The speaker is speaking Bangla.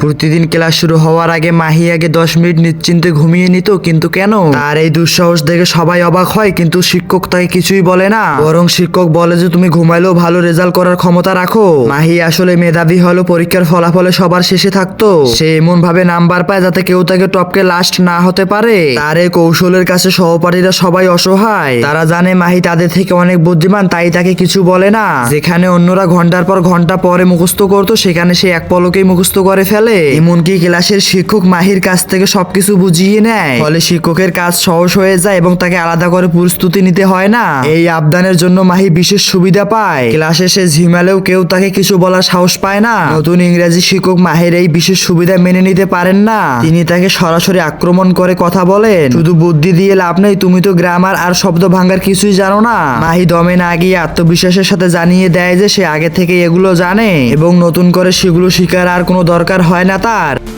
প্রতিদিন ক্লাস শুরু হওয়ার আগে মাহি আগে 10 মিনিট নিশ্চিন্তে ঘুমিয়ে নিত, কিন্তু কেন? তার এই দুঃসাহস দেখে সবাই অবাক হয়, কিন্তু শিক্ষক তাকে কিছুই বলে না। বরং শিক্ষক বলে যে তুমি ঘুমাইলেও ভালো রেজাল্ট করার ক্ষমতা রাখো। মাহি আসলে মেধাবী হলো, পরীক্ষার ফলাফলে সবার শেষে থাকতো। সে এমন ভাবে নাম্বার পায় যাতে কেউ তাকে টপকে লাস্ট না হতে পারে। তার এই কৌশলের কাছে সহপাঠীরা সবাই অসহায়। তারা জানে মাহি তাদের থেকে অনেক বুদ্ধিমান, তাই তাকে কিছু বলে না। যেখানে অন্যরা ঘন্টার পর ঘন্টা পরে মুখস্থ করতো, সেখানে সে এক পলকেই মুখস্থ করে ফেলে। এমনকি ক্লাসের শিক্ষক মাহির কাছ থেকে সবকিছু বুঝিয়ে নেয়। ফলে শিক্ষকের কাজ সহজ হয়ে যায় এবং তাকে আলাদা করে প্রস্তুতি নিতে হয় না। এই আবদানের জন্য মাহি বিশেষ সুবিধা পায়। ক্লাসে সে ঝিমালেও কেউ তাকে কিছু বলার সাহস পায় না। নতুন ইংরেজি শিক্ষক মাহির এই বিশেষ সুবিধা মেনে নিতে পারেন না। তিনি তাকে সরাসরি আক্রমণ করে কথা বলেন, শুধু বুদ্ধি দিয়ে লাভ নেই, তুমি তো গ্রামার আর শব্দ ভাঙার কিছুই জানো না। মাহি দমে না গিয়ে আত্মবিশ্বাসের সাথে জানিয়ে দেয় যে সে আগে থেকে এগুলো জানে এবং নতুন করে সেগুলো শেখার আর কোনো দরকার হয় না তার।